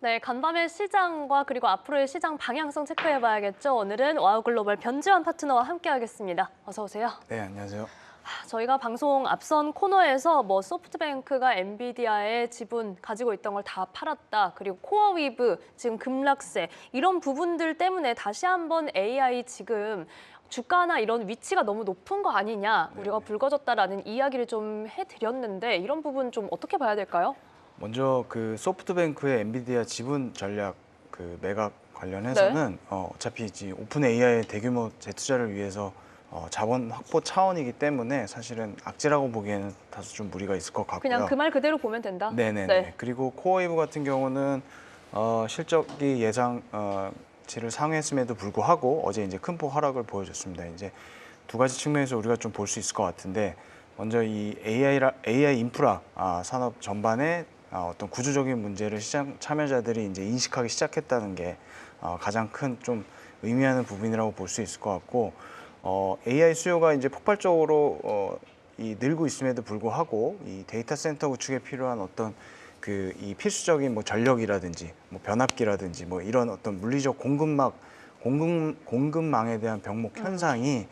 네, 간밤의 시장과 그리고 앞으로의 시장 방향성 체크해봐야겠죠. 오늘은 와우글로벌 변지환 파트너와 함께하겠습니다. 어서 오세요. 네, 안녕하세요. 저희가 방송 앞선 코너에서 소프트뱅크가 엔비디아의 지분 가지고 있던 걸 다 팔았다. 그리고 코어위브 지금 급락세 이런 부분들 때문에 다시 한번 AI 지금 주가나 이런 위치가 너무 높은 거 아니냐, 우리가 불거졌다라는 이야기를 좀 해드렸는데 이런 부분 좀 어떻게 봐야 될까요? 먼저 그 소프트뱅크의 엔비디아 지분 전략 그 매각 관련해서는 어차피 이제 오픈 AI의 대규모 재투자를 위해서 자본 확보 차원이기 때문에 사실은 악재라고 보기에는 다소 좀 무리가 있을 것 같고요. 그냥 그 말 그대로 보면 된다? 네네네. 네. 그리고 코어웨이브 같은 경우는 실적이 예상치를 상회했음에도 불구하고 어제 이제 큰 폭 하락을 보여줬습니다. 이제 두 가지 측면에서 우리가 좀 볼 수 있을 것 같은데, 먼저 이 AI 인프라 산업 전반에 어떤 구조적인 문제를 시장 참여자들이 이제 인식하기 시작했다는 게 가장 큰 좀 의미하는 부분이라고 볼 수 있을 것 같고, AI 수요가 이제 폭발적으로 이 늘고 있음에도 불구하고 이 데이터 센터 구축에 필요한 어떤 그 이 필수적인 뭐 전력이라든지 뭐 변압기라든지 뭐 이런 어떤 물리적 공급망에 대한 병목 현상이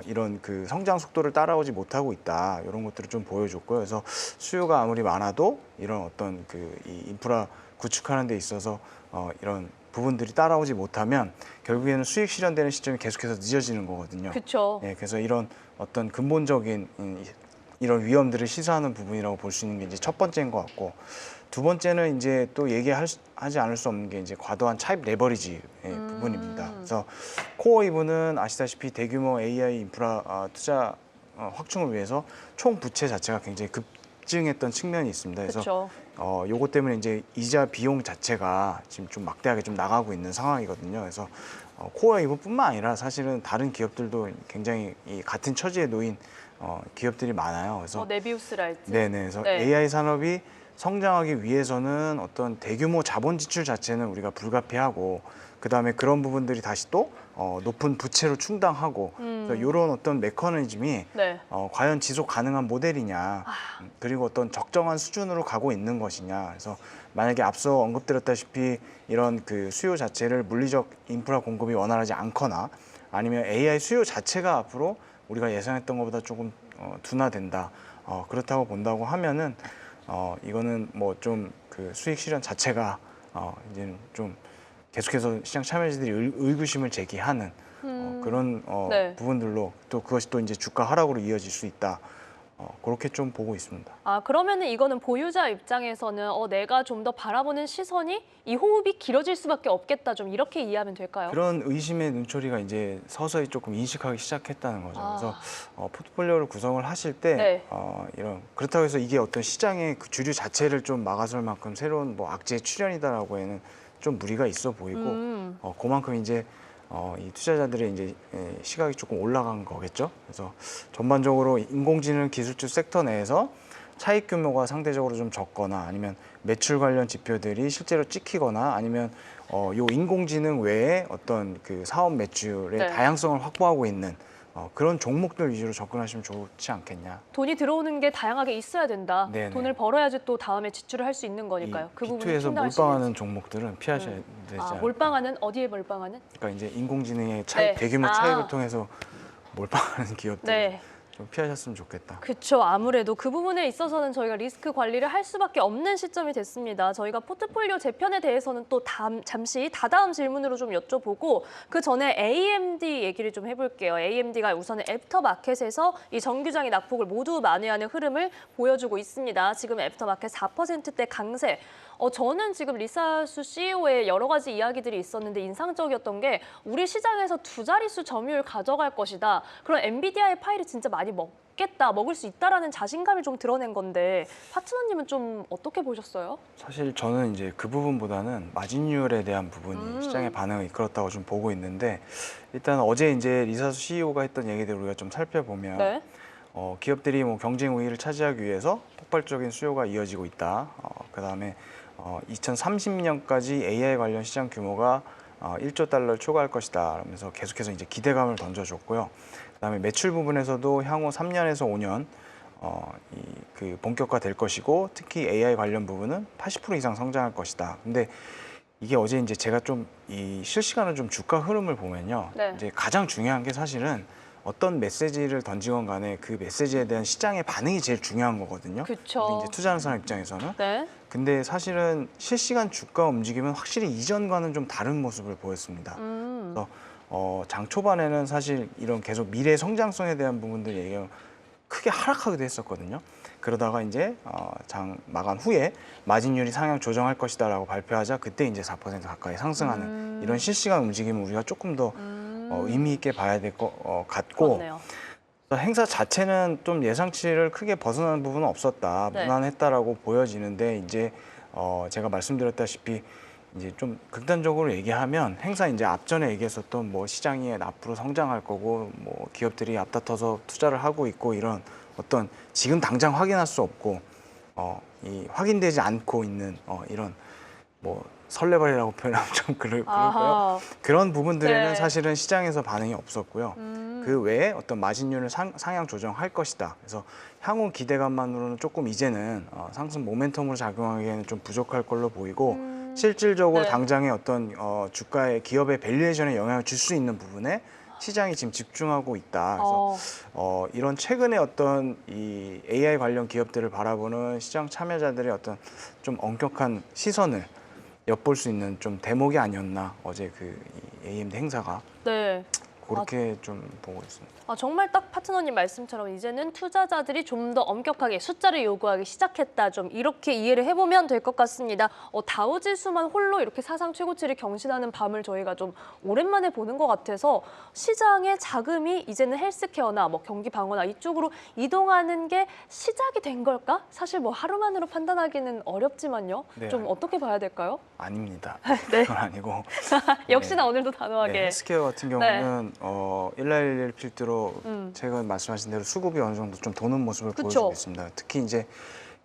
이런 그 성장 속도를 따라오지 못하고 있다, 이런 것들을 좀 보여줬고요. 그래서 수요가 아무리 많아도 이런 어떤 그 이 인프라 구축하는 데 있어서 이런 부분들이 따라오지 못하면 결국에는 수익 실현되는 시점이 계속해서 늦어지는 거거든요. 그렇죠. 예, 그래서 이런 어떤 근본적인 이런 위험들을 시사하는 부분이라고 볼 수 있는 게 이제 첫 번째인 것 같고, 두 번째는 이제 또 하지 않을 수 없는 게 이제 과도한 차입 레버리지 부분입니다. 그래서 코어 이브는 아시다시피 대규모 AI 인프라 투자 확충을 위해서 총 부채 자체가 굉장히 급증했던 측면이 있습니다. 그래서 그렇죠. 요것 때문에 이제 이자 비용 자체가 지금 좀 막대하게 좀 나가고 있는 상황이거든요. 그래서 코어 이브뿐만 아니라 사실은 다른 기업들도 굉장히 이 같은 처지에 놓인 기업들이 많아요. 그래서 네비우스랄지. 네네. 그래서 네. AI 산업이 성장하기 위해서는 어떤 대규모 자본 지출 자체는 우리가 불가피하고, 그다음에 그런 부분들이 다시 또 높은 부채로 충당하고, 그래서 이런 어떤 메커니즘이 네. 과연 지속 가능한 모델이냐, 그리고 어떤 적정한 수준으로 가고 있는 것이냐. 그래서 만약에 앞서 언급드렸다시피 이런 그 수요 자체를 물리적 인프라 공급이 원활하지 않거나, 아니면 AI 수요 자체가 앞으로 우리가 예상했던 것보다 조금 둔화된다, 그렇다고 본다고 하면은 이거는 뭐 좀 그 수익 실현 자체가 이제는 좀 계속해서 시장 참여자들이 의구심을 제기하는 그런 네. 부분들로, 또 그것이 또 이제 주가 하락으로 이어질 수 있다, 그렇게 좀 보고 있습니다. 그러면은 이거는 보유자 입장에서는 내가 좀 더 바라보는 시선이 이 호흡이 길어질 수밖에 없겠다, 좀 이렇게 이해하면 될까요? 그런 의심의 눈초리가 이제 서서히 조금 인식하기 시작했다는 거죠. 그래서 포트폴리오를 구성을 하실 때 네. 이런, 그렇다고 해서 이게 어떤 시장의 그 주류 자체를 좀 막아설 만큼 새로운 뭐 악재의 출현이다라고 에는 좀 무리가 있어 보이고, 그만큼 이제 이 투자자들의 이제 시각이 조금 올라간 거겠죠. 그래서 전반적으로 인공지능 기술주 섹터 내에서 차익 규모가 상대적으로 좀 적거나, 아니면 매출 관련 지표들이 실제로 찍히거나, 아니면 요 인공지능 외에 어떤 그 사업 매출의 네. 다양성을 확보하고 있는 그런 종목들 위주로 접근하시면 좋지 않겠냐. 돈이 들어오는 게 다양하게 있어야 된다. 네네. 돈을 벌어야지 또 다음에 지출을 할 수 있는 거니까요. 그 부분을 B2에서 충당하시겠지. 몰빵하는 종목들은 피하셔야 되지 않을까. 몰빵하는 어디에 몰빵하는? 그러니까 이제 인공지능의 네. 대규모 차익을 통해서 몰빵하는 기업들 네. 좀 피하셨으면 좋겠다. 그렇죠. 아무래도 그 부분에 있어서는 저희가 리스크 관리를 할 수밖에 없는 시점이 됐습니다. 저희가 포트폴리오 재편에 대해서는 또 잠시 다다음 질문으로 좀 여쭤보고, 그 전에 AMD 얘기를 좀 해볼게요. AMD가 우선은 애프터마켓에서 이 정규장의 낙폭을 모두 만회하는 흐름을 보여주고 있습니다. 지금 애프터마켓 4%대 강세. 저는 지금 리사수 CEO의 여러 가지 이야기들이 있었는데 인상적이었던 게, 우리 시장에서 두 자릿수 점유율 가져갈 것이다. 그런 엔비디아의 파일을 진짜 많이 먹을 수 있다라는 자신감을 좀 드러낸 건데, 파트너님은 좀 어떻게 보셨어요? 사실 저는 이제 그 부분보다는 마진율에 대한 부분이 시장의 반응을 이끌었다고 좀 보고 있는데, 일단 어제 이제 리사수 CEO가 했던 얘기들을 우리가 좀 살펴보면 네. 기업들이 뭐 경쟁 우위를 차지하기 위해서 폭발적인 수요가 이어지고 있다. 그다음에 2030년까지 AI 관련 시장 규모가 1조 달러를 초과할 것이다, 그러면서 계속해서 이제 기대감을 던져줬고요. 그다음에 매출 부분에서도 향후 3년에서 5년 그 본격화될 것이고 특히 AI 관련 부분은 80% 이상 성장할 것이다. 근데 이게 어제 이제 제가 좀 이 실시간으로 좀 주가 흐름을 보면요. 네. 이제 가장 중요한 게 사실은 어떤 메시지를 던지건 간에 그 메시지에 대한 시장의 반응이 제일 중요한 거거든요. 그쵸. 우리 이제 투자하는 사람 입장에서는. 네. 근데 사실은 실시간 주가 움직임은 확실히 이전과는 좀 다른 모습을 보였습니다. 그래서 장 초반에는 사실 이런 계속 미래 성장성에 대한 부분들 얘기가 크게 하락하기도 했었거든요. 그러다가 이제 장 마감 후에 마진율이 상향 조정할 것이다라고 발표하자 그때 이제 4% 가까이 상승하는 이런 실시간 움직임을 우리가 조금 더 의미 있게 봐야 될 것 같고 그렇네요. 행사 자체는 좀 예상치를 크게 벗어나는 부분은 없었다, 네. 무난했다라고 보여지는데 이제 제가 말씀드렸다시피 이제 좀 극단적으로 얘기하면 행사 이제 앞전에 얘기했었던 뭐 시장이 앞으로 성장할 거고 뭐 기업들이 앞다퉈서 투자를 하고 있고 이런 어떤 지금 당장 확인할 수 없고 이 확인되지 않고 있는 이런 뭐 설레발이라고 표현하면 좀 그렇고요. 아하. 그런 부분들에는 네. 사실은 시장에서 반응이 없었고요. 그 외에 어떤 마진율을 상향 조정할 것이다. 그래서 향후 기대감만으로는 조금 이제는 상승 모멘텀으로 작용하기에는 좀 부족할 걸로 보이고 실질적으로 네. 당장의 어떤 주가의 기업의 밸류에이션에 영향을 줄 수 있는 부분에 시장이 지금 집중하고 있다. 그래서 이런 최근에 어떤 이 AI 관련 기업들을 바라보는 시장 참여자들의 어떤 좀 엄격한 시선을 엿볼 수 있는 좀 대목이 아니었나 어제 그 이 AMD 행사가 네. 그렇게 좀 보고 있습니다. 정말 딱 파트너님 말씀처럼 이제는 투자자들이 좀 더 엄격하게 숫자를 요구하기 시작했다. 좀 이렇게 이해를 해보면 될 것 같습니다. 다우지수만 홀로 이렇게 사상 최고치를 경신하는 밤을 저희가 좀 오랜만에 보는 것 같아서 시장의 자금이 이제는 헬스케어나 뭐 경기 방어나 이쪽으로 이동하는 게 시작이 된 걸까? 사실 뭐 하루만으로 판단하기는 어렵지만요. 네. 좀 어떻게 봐야 될까요? 아닙니다. 네. 그건 아니고 역시나 오늘도 단호하게. 네, 헬스케어 같은 경우는 1111 필두로 최근 말씀하신 대로 수급이 어느 정도 좀 도는 모습을 그쵸. 보여주고 있습니다. 특히 이제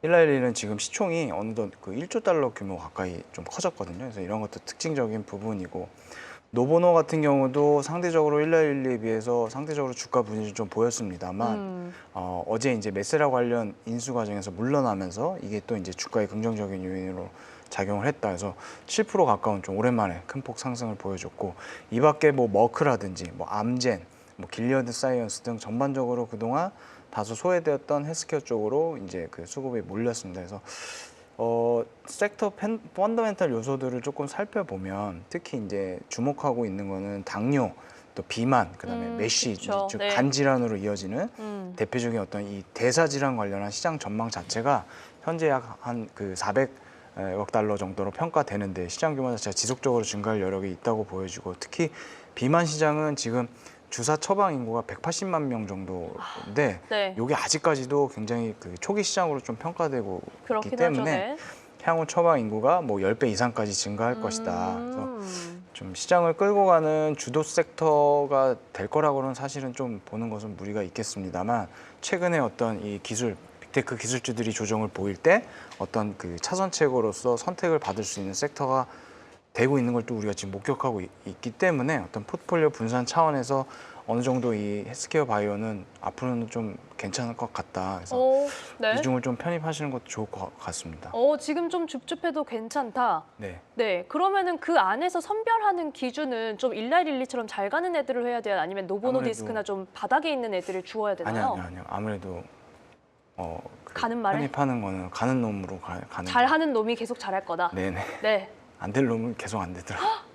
1111은 지금 시총이 어느덧 그 1조 달러 규모 가까이 좀 커졌거든요. 그래서 이런 것도 특징적인 부분이고 노보노 같은 경우도 상대적으로 1111에 비해서 상대적으로 주가 분위기 좀 보였습니다만 어제 이제 메세라 관련 인수 과정에서 물러나면서 이게 또 이제 주가의 긍정적인 요인으로 작용을 했다. 그래서 7% 가까운 좀 오랜만에 큰 폭 상승을 보여줬고 이 밖에 뭐 머크라든지 뭐 암젠, 뭐 길리어드 사이언스 등 전반적으로 그동안 다소 소외되었던 헬스케어 쪽으로 이제 그 수급이 몰렸습니다. 그래서 섹터 펀더멘탈 요소들을 조금 살펴보면 특히 이제 주목하고 있는 거는 당뇨, 또 비만, 그다음에 메쉬, 그쵸. 즉 네. 간 질환으로 이어지는 대표적인 어떤 이 대사 질환 관련한 시장 전망 자체가 현재 약 한 그 400억 달러 정도로 평가되는데 시장 규모 자체가 지속적으로 증가할 여력이 있다고 보여지고 특히 비만 시장은 지금 주사 처방 인구가 180만 명 정도인데 네. 이게 아직까지도 굉장히 그 초기 시장으로 좀 평가되고 있기 그렇긴 때문에 하죠. 네. 향후 처방 인구가 뭐 10배 이상까지 증가할 것이다. 그래서 좀 시장을 끌고 가는 주도 섹터가 될 거라고는 사실은 좀 보는 것은 무리가 있겠습니다만 최근에 어떤 이 기술 빅테크 기술주들이 조정을 보일 때 어떤 그 차선책으로서 선택을 받을 수 있는 섹터가 되고 있는 걸 또 우리가 지금 목격하고 있기 때문에 어떤 포트폴리오 분산 차원에서 어느 정도 이 헬스케어 바이오는 앞으로는 좀 괜찮을 것 같다. 그래서 네. 이중을 좀 편입하시는 것도 좋을 것 같습니다. 지금 좀 줍줍해도 괜찮다. 네. 네, 그러면은 그 안에서 선별하는 기준은 좀 일라일리처럼 잘 가는 애들을 해야 돼요? 아니면 노보노디스크나 좀 바닥에 있는 애들을 주어야 되나요? 아니요. 아무래도 그 가는 말에? 편입하는 거는 가는 놈으로 가는. 잘하는 놈이 계속 잘할 거다. 네네. 네. 안 될 놈은 계속 안 되더라고요.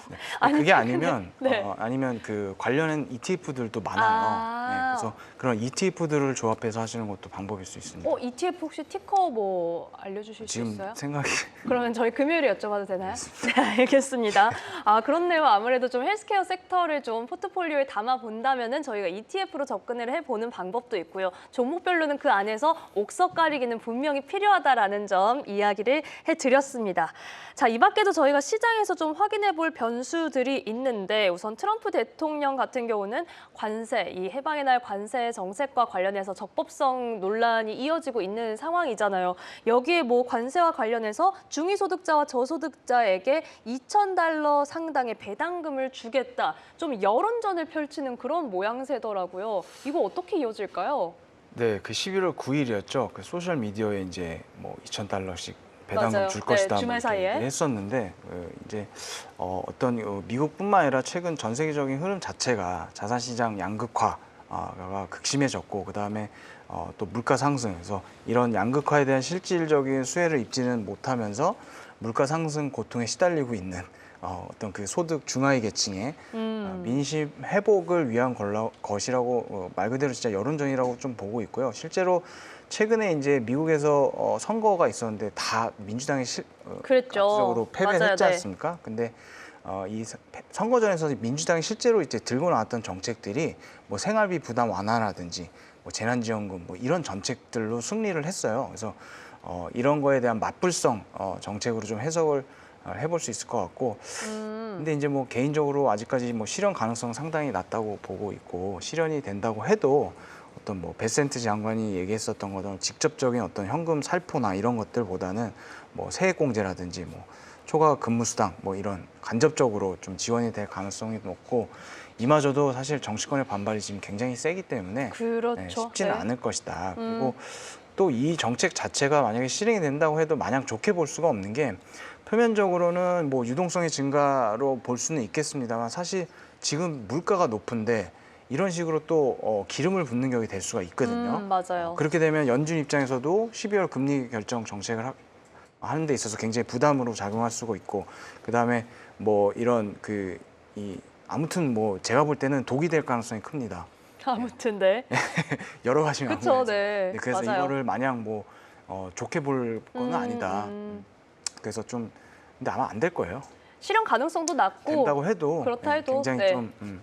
네. 아니, 그게 아니면 네. 아니면 그 관련된 ETF들도 많아요. 네, 그래서 그런 ETF들을 조합해서 하시는 것도 방법일 수 있습니다. ETF 혹시 티커 뭐 알려주실 수 지금 있어요? 생각이 그러면 저희 금요일에 여쭤봐도 되나요? 네, 알겠습니다. 그렇네요. 아무래도 좀 헬스케어 섹터를 좀 포트폴리오에 담아 본다면은 저희가 ETF로 접근을 해보는 방법도 있고요. 종목별로는 그 안에서 옥석 가리기는 분명히 필요하다라는 점 이야기를 해드렸습니다. 자, 이 밖에도 저희가 시장에서 좀 확인해 볼 변수들이 있는데 우선 트럼프 대통령 같은 경우는 관세, 이 해방의 날 관세 정책과 관련해서 적법성 논란이 이어지고 있는 상황이잖아요. 여기에 뭐 관세와 관련해서 중위소득자와 저소득자에게 $2,000 상당의 배당금을 주겠다. 좀 여론전을 펼치는 그런 모양새더라고요. 이거 어떻게 이어질까요? 네, 그 11월 9일이었죠. 그 소셜 미디어에 이제 뭐 2,000달러씩 배당금 맞아요. 줄 네, 것이다, 주말 뭐 이렇게 사이에. 했었는데 이제 어떤 미국뿐만 아니라 최근 전 세계적인 흐름 자체가 자산시장 양극화가 극심해졌고, 그 다음에 또 물가 상승에서 이런 양극화에 대한 실질적인 수혜를 입지는 못하면서 물가 상승 고통에 시달리고 있는 어떤 그 소득 중하위 계층의 민심 회복을 위한 것이라고 말 그대로 진짜 여론전이라고 좀 보고 있고요. 실제로 최근에 이제 미국에서 선거가 있었는데 다 민주당이 그랬죠. 압도적으로 패배를 맞아요. 했지 네. 않습니까? 근데 이 선거전에서 민주당이 실제로 이제 들고 나왔던 정책들이 뭐 생활비 부담 완화라든지 뭐 재난지원금 뭐 이런 정책들로 승리를 했어요. 그래서 이런 거에 대한 맞불성 정책으로 좀 해석을 해볼 수 있을 것 같고, 근데 이제 뭐 개인적으로 아직까지 뭐 실현 가능성 상당히 낮다고 보고 있고, 실현이 된다고 해도 어떤 뭐 베센트 장관이 얘기했었던 것처럼 직접적인 어떤 현금 살포나 이런 것들보다는 뭐 세액공제라든지 뭐 초과 근무수당 뭐 이런 간접적으로 좀 지원이 될 가능성이 높고, 이마저도 사실 정치권의 반발이 지금 굉장히 세기 때문에 그렇죠. 쉽지는 네. 않을 것이다. 그리고 또 이 정책 자체가 만약에 실행이 된다고 해도 마냥 좋게 볼 수가 없는 게, 표면적으로는 뭐 유동성의 증가로 볼 수는 있겠습니다만, 사실 지금 물가가 높은데 이런 식으로 또 기름을 붓는 격이 될 수가 있거든요. 맞아요. 그렇게 되면 연준 입장에서도 12월 금리 결정 정책을 하는 데 있어서 굉장히 부담으로 작용할 수가 있고, 그다음에 뭐 이런 아무튼 뭐 제가 볼 때는 독이 될 가능성이 큽니다. 아무튼 네. 여러 가지 그쵸, 면에서. 네. 그래서 맞아요. 이거를 마냥 뭐 좋게 볼 거는 아니다. 음. 그래서 좀 근데 아마 안 될 거예요. 실현 가능성도 낮고 된다고 해도 그렇다 해도 굉장히 네. 좀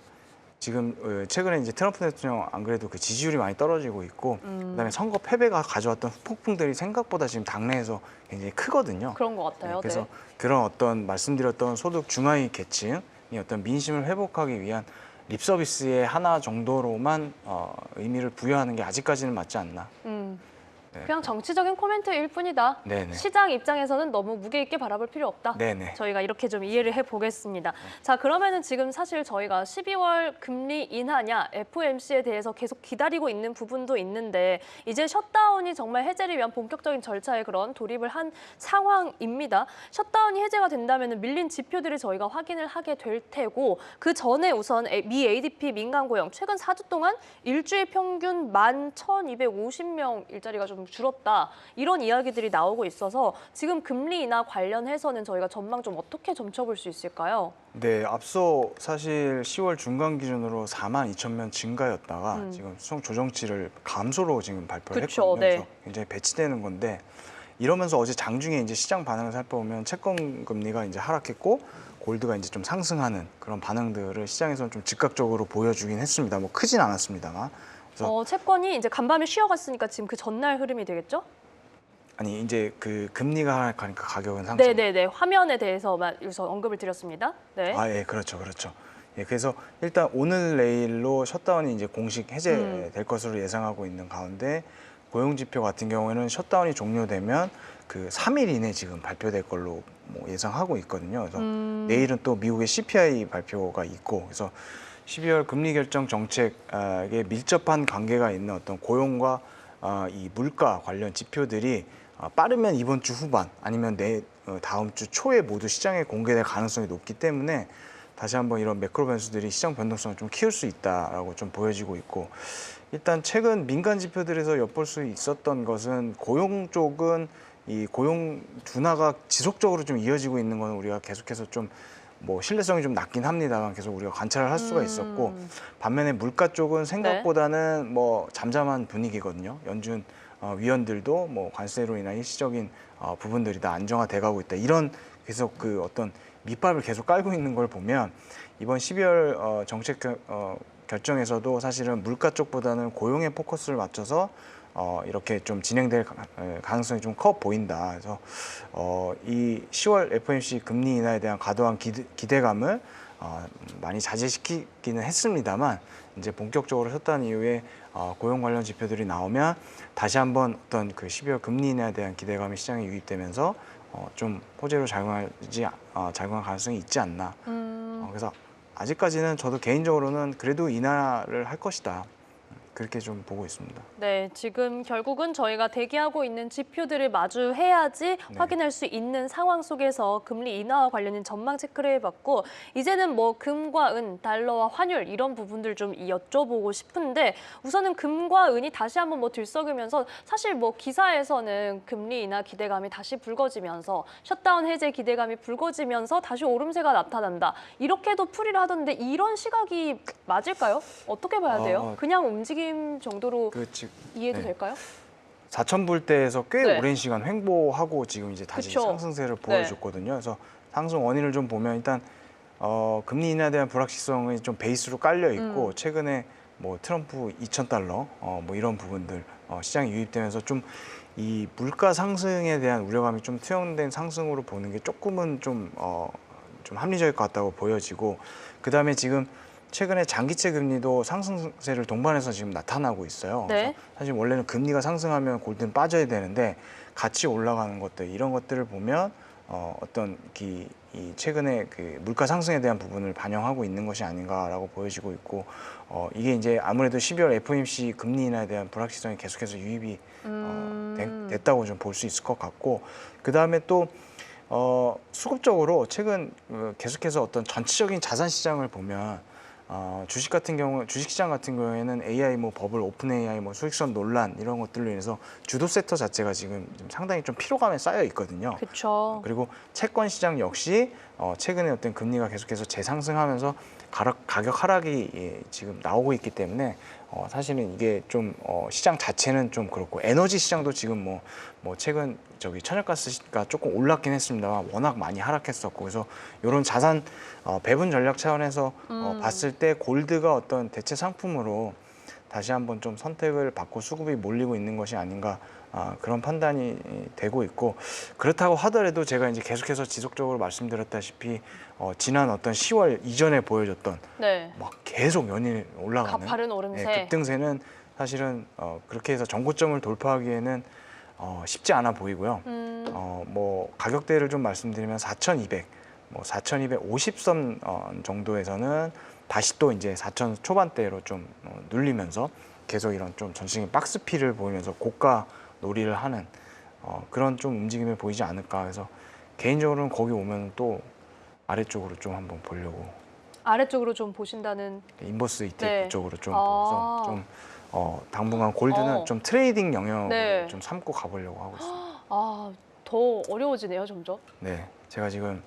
지금 최근에 이제 트럼프 대통령 안 그래도 그 지지율이 많이 떨어지고 있고, 그다음에 선거 패배가 가져왔던 후폭풍들이 생각보다 지금 당내에서 굉장히 크거든요. 그런 것 같아요. 그래서 네. 그런 어떤 말씀드렸던 소득 중하위 계층이 어떤 민심을 회복하기 위한 립 서비스의 하나 정도로만 의미를 부여하는 게 아직까지는 맞지 않나. 네. 그냥 정치적인 코멘트일 뿐이다. 네네. 시장 입장에서는 너무 무게 있게 바라볼 필요 없다. 네네. 저희가 이렇게 좀 이해를 해보겠습니다. 자, 그러면은 지금 사실 저희가 12월 금리 인하냐, FOMC에 대해서 계속 기다리고 있는 부분도 있는데, 이제 셧다운이 정말 해제를 위한 본격적인 절차에 그런 돌입을 한 상황입니다. 셧다운이 해제가 된다면은 밀린 지표들을 저희가 확인을 하게 될 테고, 그 전에 우선 미 ADP 민간 고용 최근 4주 동안 일주일 평균 11,250명 일자리가 좀 줄었다, 이런 이야기들이 나오고 있어서 지금 금리 인하 관련해서는 저희가 전망 좀 어떻게 점쳐볼 수 있을까요? 네, 앞서 사실 10월 중간 기준으로 4만 2천 명 증가였다가 지금 수정 조정치를 감소로 지금 발표를 그쵸, 했거든요. 네. 그래서 굉장히 배치되는 건데, 이러면서 어제 장중에 이제 시장 반응을 살펴보면 채권 금리가 이제 하락했고 골드가 이제 좀 상승하는 그런 반응들을 시장에서는 좀 즉각적으로 보여주긴 했습니다. 뭐 크진 않았습니다만. 그래서 채권이 이제 간밤에 쉬어갔으니까 지금 그 전날 흐름이 되겠죠? 아니 이제 그 금리가 하락하니까 가격은 상승. 네네네. 화면에 대해서만 여기서 언급을 드렸습니다. 네. 예, 그렇죠, 그렇죠. 예, 그래서 일단 오늘 내일로 셧다운이 이제 공식 해제될 것으로 예상하고 있는 가운데, 고용 지표 같은 경우에는 셧다운이 종료되면 그 3일 이내 지금 발표될 걸로 뭐 예상하고 있거든요. 그래서 내일은 또 미국의 CPI 발표가 있고, 그래서 12월 금리 결정 정책에 밀접한 관계가 있는 어떤 고용과 이 물가 관련 지표들이 빠르면 이번 주 후반 아니면 다음 주 초에 모두 시장에 공개될 가능성이 높기 때문에 다시 한번 이런 매크로 변수들이 시장 변동성을 좀 키울 수 있다라고 좀 보여지고 있고, 일단 최근 민간 지표들에서 엿볼 수 있었던 것은 고용 쪽은 이 고용 둔화가 지속적으로 좀 이어지고 있는 거는 우리가 계속해서 좀 뭐 신뢰성이 좀 낮긴 합니다만 계속 우리가 관찰을 할 수가 있었고, 반면에 물가 쪽은 생각보다는 뭐 잠잠한 분위기거든요. 연준 위원들도 뭐 관세로 인한 일시적인 부분들이 다 안정화돼 가고 있다, 이런 계속 그 어떤 밑밥을 계속 깔고 있는 걸 보면 이번 12월 정책 결정에서도 사실은 물가 쪽보다는 고용에 포커스를 맞춰서 이렇게 좀 진행될 가능성이 좀 커 보인다. 그래서 이 10월 FOMC 금리 인하에 대한 과도한 기대감을 많이 자제시키기는 했습니다만, 이제 본격적으로 섰던 이후에 고용 관련 지표들이 나오면 다시 한번 어떤 그 12월 금리 인하에 대한 기대감이 시장에 유입되면서 좀 호재로 작용할 가능성이 있지 않나. 그래서 아직까지는 저도 개인적으로는 그래도 인하를 할 것이다. 그렇게 좀 보고 있습니다. 네, 지금 결국은 저희가 대기하고 있는 지표들을 마주해야지 확인할 수 있는 상황 속에서 금리 인하와 관련된 전망 체크를 해봤고 이제는 뭐 금과 은, 달러와 환율 이런 부분들 좀 여쭤보고 싶은데 우선은 금과 은이 다시 한번 뭐 들썩이면서 사실 뭐 기사에서는 금리 인하 기대감이 다시 불거지면서 셧다운 해제 기대감이 불거지면서 다시 오름세가 나타난다. 이렇게도 풀이를 하던데 이런 시각이 맞을까요? 어떻게 봐야 돼요? 그냥 움직임 정도로 이해도 네. 될까요? 4,000불대에서 꽤 네. 오랜 시간 횡보하고 지금 이제 다시 그쵸. 상승세를 보여줬거든요. 그래서 상승 원인을 좀 보면 일단 금리 인하에 대한 불확실성이 좀 베이스로 깔려 있고 최근에 뭐 트럼프 2,000달러 뭐 이런 부분들 시장에 유입되면서 좀 이 물가 상승에 대한 우려감이 좀 투영된 상승으로 보는 게 조금은 좀 합리적일 것 같다고 보여지고 그다음에 지금 최근에 장기채 금리도 상승세를 동반해서 지금 나타나고 있어요. 네. 그래서 사실 원래는 금리가 상승하면 골드는 빠져야 되는데 같이 올라가는 것들 이런 것들을 보면 어떤 이 최근에 그 물가 상승에 대한 부분을 반영하고 있는 것이 아닌가라고 보여지고 있고 이게 이제 아무래도 12월 FOMC 금리 인하에 대한 불확실성이 계속해서 유입이 됐다고 좀 볼 수 있을 것 같고 그 다음에 또 수급적으로 최근 계속해서 어떤 전체적인 자산 시장을 보면 주식시장 같은 경우에는 AI 뭐 버블, 오픈 AI 뭐 수익성 논란 이런 것들로 인해서 주도 섹터 자체가 지금 상당히 좀 피로감에 쌓여 있거든요. 그렇죠. 그리고 채권 시장 역시 최근에 어떤 금리가 계속해서 재상승하면서 가격 하락이 지금 나오고 있기 때문에 사실은 이게 좀 시장 자체는 좀 그렇고 에너지 시장도 지금 뭐 최근 천연가스가 조금 올랐긴 했습니다만 워낙 많이 하락했었고 그래서 이런 자산 배분 전략 차원에서 봤을 때 골드가 어떤 대체 상품으로 다시 한번 좀 선택을 받고 수급이 몰리고 있는 것이 아닌가 그런 판단이 되고 있고 그렇다고 하더라도 제가 이제 계속해서 지속적으로 말씀드렸다시피 지난 어떤 10월 이전에 보여줬던 네. 막 계속 연일 올라가는 가파른 오름세. 급등세는 사실은 그렇게 해서 정고점을 돌파하기에는 쉽지 않아 보이고요. 뭐 가격대를 좀 말씀드리면 4,200, 뭐 4,250선 정도에서는 다시 또 이제 4,000 초반대로 좀 눌리면서 계속 이런 좀 전체적인 박스피를 보이면서 고가 놀이를 하는 그런 좀 움직임을 보이지 않을까 해서 개인적으로는 거기 오면 또 아래쪽으로 좀 한번 보려고 아래쪽으로 좀 보신다는. 인버스 ETF 네. 쪽으로 좀 보면서 좀 당분간 골드는 좀 트레이딩 영역으로 네. 좀 삼고 가보려고 하고 있습니다. 더 어려워지네요, 점점. 네, 제가 지금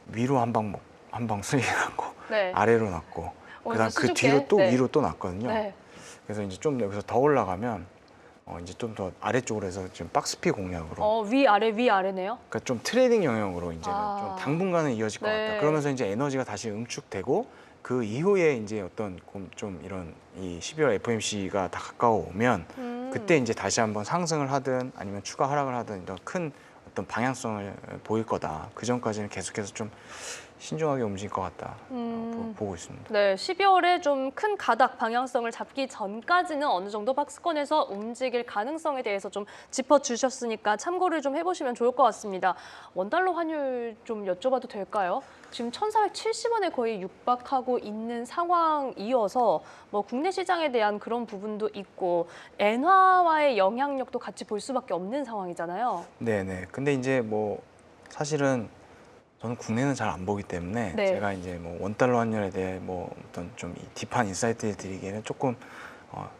위로 한 방 수익이 났고 네. 아래로 났고 그다음 이제 그 수줍게. 뒤로 또 네. 위로 또 났거든요. 네. 그래서 이제 좀 여기서 더 올라가면 이제 좀 더 아래쪽으로 해서 지금 박스피 공략으로 위아래네요. 그러니까 좀 트레이딩 영역으로 이제는 아. 좀 당분간은 이어질 것 네. 같다. 그러면서 이제 에너지가 다시 응축되고 그 이후에 이제 어떤 좀 이런 이 12월 FOMC가 다 가까워 오면 그때 이제 다시 한번 상승을 하든 아니면 추가 하락을 하든 이런 큰 어떤 방향성을 보일 거다. 그 전까지는 계속해서 좀 신중하게 움직일 것 같다. 보고 있습니다. 네, 12월에 좀 큰 가닥 방향성을 잡기 전까지는 어느 정도 박스권에서 움직일 가능성에 대해서 좀 짚어주셨으니까 참고를 좀 해보시면 좋을 것 같습니다. 원달러 환율 좀 여쭤봐도 될까요? 지금 1,470원에 거의 육박하고 있는 상황이어서 뭐 국내 시장에 대한 그런 부분도 있고 엔화와의 영향력도 같이 볼 수밖에 없는 상황이잖아요. 네네. 근데 이제 뭐 사실은 저는 국내는 잘 안 보기 때문에 네. 제가 이제 뭐 원달러 환율에 대해 뭐 어떤 좀 딥한 인사이트를 드리기에는 조금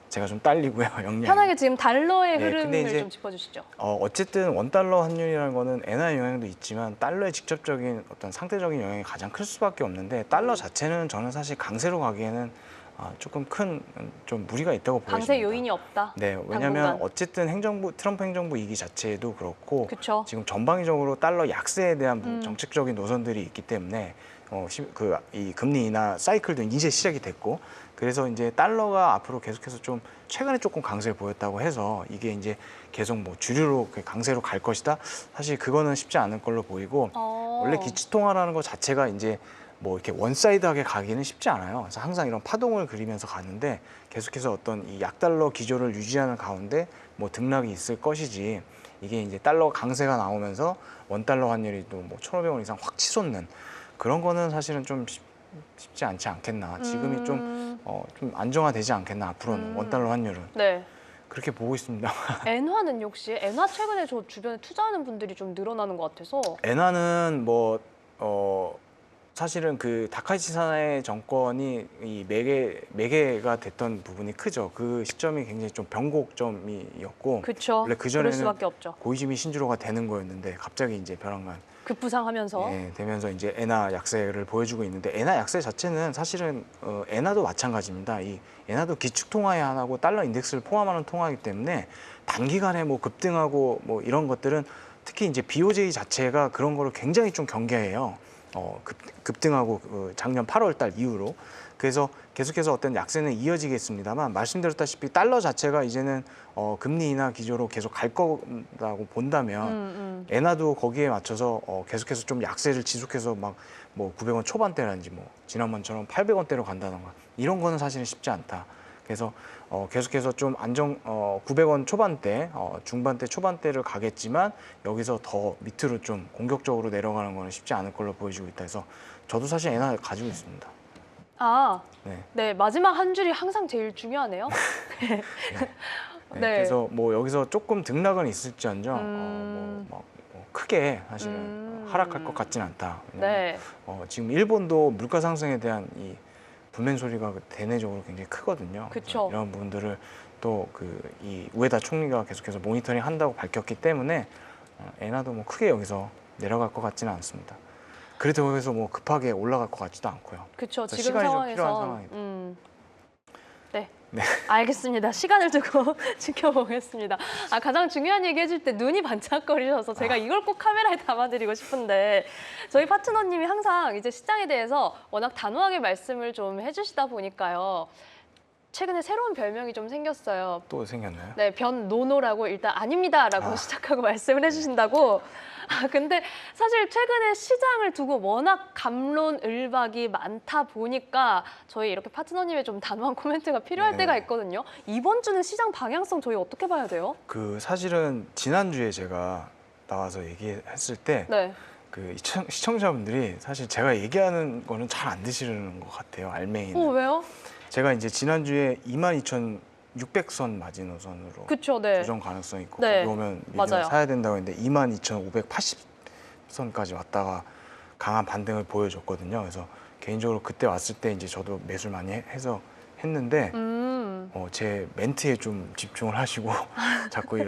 제가 좀 딸리고요. 역량이. 편하게 지금 달러의 네, 근데 흐름을 이제 좀 짚어주시죠. 어쨌든 원달러 환율이라는 거는 엔화의 영향도 있지만 달러의 직접적인 어떤 상대적인 영향이 가장 클 수밖에 없는데 달러 자체는 저는 사실 강세로 가기에는 조금 큰 좀 무리가 있다고 보여집니다. 강세 요인이 없다. 네, 왜냐하면 당분간. 어쨌든 트럼프 행정부 이기 자체도 그렇고 그쵸. 지금 전방위적으로 달러 약세에 대한 정책적인 노선들이 있기 때문에 이 금리 인하 사이클도 이제 시작이 됐고 그래서 이제 달러가 앞으로 계속해서 좀 최근에 조금 강세를 보였다고 해서 이게 이제 계속 뭐 주류로 강세로 갈 것이다. 사실 그거는 쉽지 않을 걸로 보이고 원래 기축통화라는 것 자체가 이제 뭐 이렇게 원사이드하게 가기는 쉽지 않아요. 그래서 항상 이런 파동을 그리면서 가는데 계속해서 어떤 이 약달러 기조를 유지하는 가운데 뭐 등락이 있을 것이지 이게 이제 달러 강세가 나오면서 원달러 환율이 또 뭐 1,500원 이상 확 치솟는 그런 거는 사실은 좀 쉽지 않지 않겠나. 지금이 좀 좀 안정화되지 않겠나 앞으로는 원달러 환율은 네. 그렇게 보고 있습니다. 엔화는 혹시 엔화 최근에 저 주변에 투자하는 분들이 좀 늘어나는 것 같아서. 엔화는 뭐 사실은 그 다카이치 사나이 정권이 이 매개가 됐던 부분이 크죠. 그 시점이 굉장히 좀 변곡점이었고 그렇죠. 원래 그럴 그전에는 수밖에 없죠. 고이즈미 신주로가 되는 거였는데 갑자기 이제 벼랑간 급부상하면서. 되면서 이제 엔화 약세를 보여주고 있는데 엔화 약세 자체는 사실은 엔화도 마찬가지입니다. 이 엔화도 기축 통화의 하나고 달러 인덱스를 포함하는 통화이기 때문에 단기간에 뭐 급등하고 뭐 이런 것들은 특히 이제 BOJ 자체가 그런 거를 굉장히 좀 경계해요. 급등하고 작년 8월 달 이후로 그래서 계속해서 어떤 약세는 이어지겠습니다만 말씀드렸다시피 달러 자체가 이제는 금리 인하 기조로 계속 갈 거라고 본다면 엔화도 거기에 맞춰서 계속해서 좀 약세를 지속해서 막 뭐 900원 초반대라든지 뭐 지난번처럼 800원대로 간다던가 이런 거는 사실은 쉽지 않다. 그래서 계속해서 좀 900원 초반대, 중반대, 초반대를 가겠지만 여기서 더 밑으로 좀 공격적으로 내려가는 거는 쉽지 않을 걸로 보여지고 있다 해서 저도 사실 엔화 가지고 있습니다. 아, 네. 네. 마지막 한 줄이 항상 제일 중요하네요. 네. 네. 그래서 뭐 여기서 조금 등락은 있을지언정 뭐 크게 사실은 하락할 것 같지는 않다. 왜냐면 네. 지금 일본도 물가 상승에 대한 이 불멘 소리가 대내적으로 굉장히 크거든요. 그쵸. 이런 부분들을 또 이 우에다 총리가 계속해서 모니터링 한다고 밝혔기 때문에 엔화도 뭐 크게 여기서 내려갈 것 같지는 않습니다. 그래도 여기서 뭐 급하게 올라갈 것 같지도 않고요. 그렇죠. 그래서 지금 시간이 좀 상황에서. 필요한 상황이다. 네. 네. 알겠습니다. 시간을 두고 지켜보겠습니다. 가장 중요한 얘기 해줄 때 눈이 반짝거리셔서 제가 이걸 꼭 카메라에 담아드리고 싶은데 저희 파트너님이 항상 이제 시장에 대해서 워낙 단호하게 말씀을 좀 해주시다 보니까요. 최근에 새로운 별명이 좀 생겼어요. 또 생겼나요? 네, 변노노라고 일단 아닙니다라고 시작하고 말씀을 해주신다고. 근데 사실 최근에 시장을 두고 워낙 갑론을박이 많다 보니까 저희 이렇게 파트너님의 좀 단호한 코멘트가 필요할 네. 때가 있거든요. 이번 주는 시장 방향성 저희 어떻게 봐야 돼요? 사실은 지난주에 제가 나와서 얘기했을 때 네. 시청자분들이 사실 제가 얘기하는 거는 잘 안 드시는 것 같아요. 알맹이는. 왜요? 제가 이제 지난주에 22,600선 마지노선으로 그쵸, 네. 조정 가능성이 있고 네. 거기 오면 맞아요. 미리는 사야 된다고 했는데 22,580선까지 왔다가 강한 반등을 보여줬거든요. 그래서 개인적으로 그때 왔을 때 이제 저도 매수를 많이 해서 했는데 제 멘트에 좀 집중을 하시고 자꾸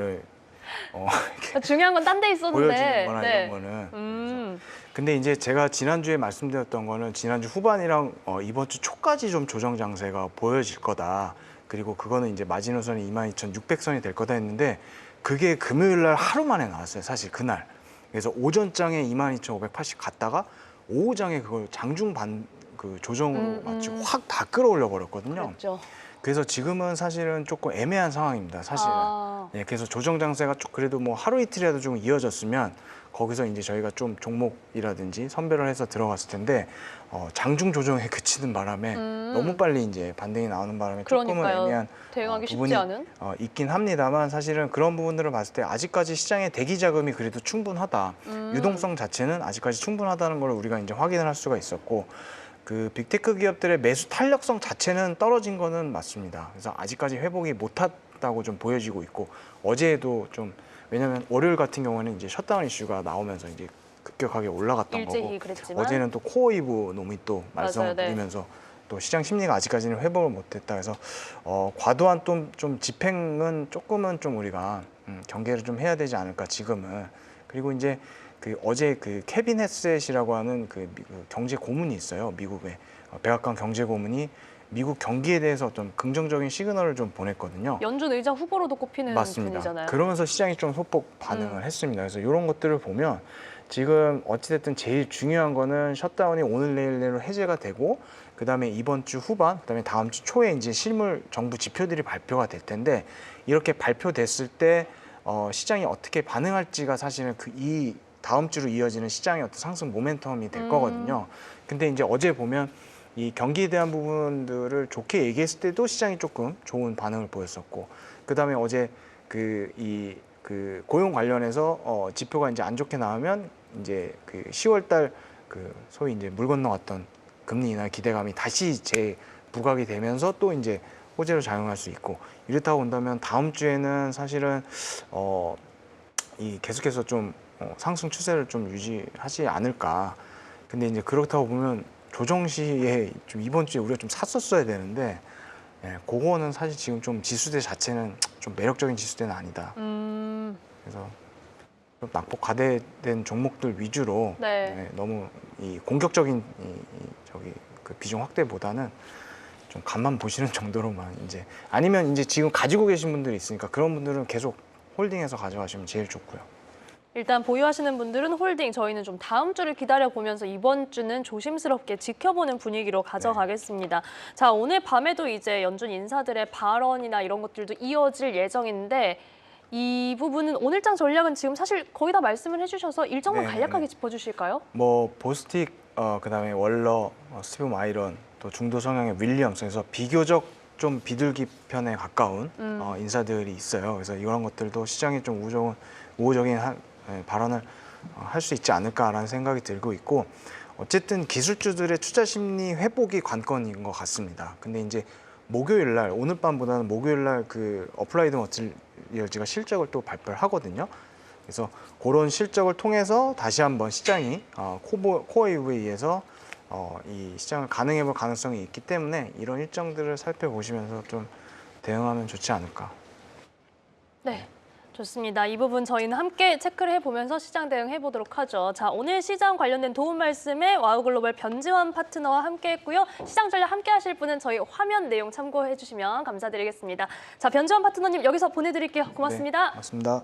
중요한 건 딴 데 있었는데. 보여주는 거나 네. 이런 거는 근데 이제 제가 지난주에 말씀드렸던 거는 지난주 후반이랑 이번 주 초까지 좀 조정 장세가 보여질 거다. 그리고 그거는 이제 마지노선이 22,600선이 될 거다 했는데 그게 금요일 날 하루 만에 나왔어요. 사실 그날. 그래서 오전장에 22,580 갔다가 오후장에 그걸 장중 조정으로 마치고 확 다 끌어올려 버렸거든요. 그렇죠. 그래서 지금은 사실은 조금 애매한 상황입니다. 사실은. 네, 그래서 조정 장세가 그래도 뭐 하루 이틀이라도 좀 이어졌으면 거기서 이제 저희가 좀 종목이라든지 선별을 해서 들어갔을 텐데 장중 조정에 그치는 바람에 너무 빨리 이제 반등이 나오는 바람에 조금은 그러니까요. 애매한 대응하기 쉽지 부분이 않은. 있긴 합니다만 사실은 그런 부분들을 봤을 때 아직까지 시장의 대기 자금이 그래도 충분하다. 유동성 자체는 아직까지 충분하다는 걸 우리가 이제 확인을 할 수가 있었고 그 빅테크 기업들의 매수 탄력성 자체는 떨어진 거는 맞습니다. 그래서 아직까지 회복이 못했다고 좀 보여지고 있고 어제도 좀 왜냐하면 월요일 같은 경우는 이제 셧다운 이슈가 나오면서 이제 급격하게 올라갔던 일제히 거고 그랬지만. 어제는 또 코어이브 놈이 또 말썽을 네. 부리면서 또 시장 심리가 아직까지는 회복을 못했다. 그래서 과도한 좀 집행은 조금은 좀 우리가 경계를 좀 해야 되지 않을까 지금은. 그리고 이제 어제 케빈 헤셋이라고 하는 미국 경제 고문이 있어요. 미국의 백악관 경제 고문이 미국 경기에 대해서 어떤 긍정적인 시그널을 좀 보냈거든요. 연준 의장 후보로도 꼽히는 맞습니다. 분이잖아요. 그러면서 시장이 좀 소폭 반응을 했습니다. 그래서 이런 것들을 보면 지금 어찌됐든 제일 중요한 거는 셧다운이 오늘 내일 내로 해제가 되고 그다음에 이번 주 후반, 그다음에 다음 주 초에 이제 실물 정부 지표들이 발표가 될 텐데 이렇게 발표됐을 때 시장이 어떻게 반응할지가 사실은 이 다음 주로 이어지는 시장의 어떤 상승 모멘텀이 될 거거든요. 근데 이제 어제 보면 이 경기에 대한 부분들을 좋게 얘기했을 때도 시장이 조금 좋은 반응을 보였었고, 그다음에 어제 고용 관련해서 지표가 이제 안 좋게 나오면 이제 10월달 소위 이제 물 건너갔던 금리 인하 기대감이 다시 부각이 되면서 또 이제 호재로 작용할 수 있고 이렇다고 본다면 다음 주에는 사실은 이 계속해서 좀 상승 추세를 좀 유지하지 않을까. 근데 이제 그렇다고 보면 조정 시에 좀 이번 주에 우리가 좀 샀었어야 되는데 그거는 사실 지금 좀 지수대 자체는 좀 매력적인 지수대는 아니다. 그래서 좀 낙폭 과대된 종목들 위주로 네. 너무 이 공격적인 그 비중 확대보다는 좀 간만 보시는 정도로만 이제 아니면 이제 지금 가지고 계신 분들이 있으니까 그런 분들은 계속 홀딩해서 가져가시면 제일 좋고요. 일단 보유하시는 분들은 홀딩, 저희는 좀 다음 주를 기다려보면서 이번 주는 조심스럽게 지켜보는 분위기로 가져가겠습니다. 자, 오늘 밤에도 이제 연준 인사들의 발언이나 이런 것들도 이어질 예정인데 이 부분은 오늘장 전략은 지금 사실 거의 다 말씀을 해주셔서 일정만 간략하게 짚어주실까요? 뭐 보스틱, 그다음에 월러, 스티브 마이런, 또 중도 성향의 윌리엄스, 그래서 비교적 좀 비둘기 편에 가까운 인사들이 있어요. 그래서 이런 것들도 시장에 좀 우호적인 발언을 할 수 있지 않을까라는 생각이 들고 있고, 어쨌든 기술주들의 투자 심리 회복이 관건인 것 같습니다. 근데 이제 목요일 날, 오늘 밤보다는 목요일 날 그 어플라이드 머티리얼즈가 실적을 또 발표를 하거든요. 그래서 그런 실적을 통해서 다시 한번 시장이 코어 EV에서 이 시장을 가능해 볼 가능성이 있기 때문에 이런 일정들을 살펴보시면서 좀 대응하면 좋지 않을까. 네. 좋습니다. 이 부분 저희는 함께 체크를 해보면서 시장 대응해 보도록 하죠. 자, 오늘 시장 관련된 도움 말씀에 와우글로벌 변지환 파트너와 함께했고요. 시장 전략 함께하실 분은 저희 화면 내용 참고해 주시면 감사드리겠습니다. 자, 변지환 파트너님 여기서 보내드릴게요. 고맙습니다. 네, 고맙습니다.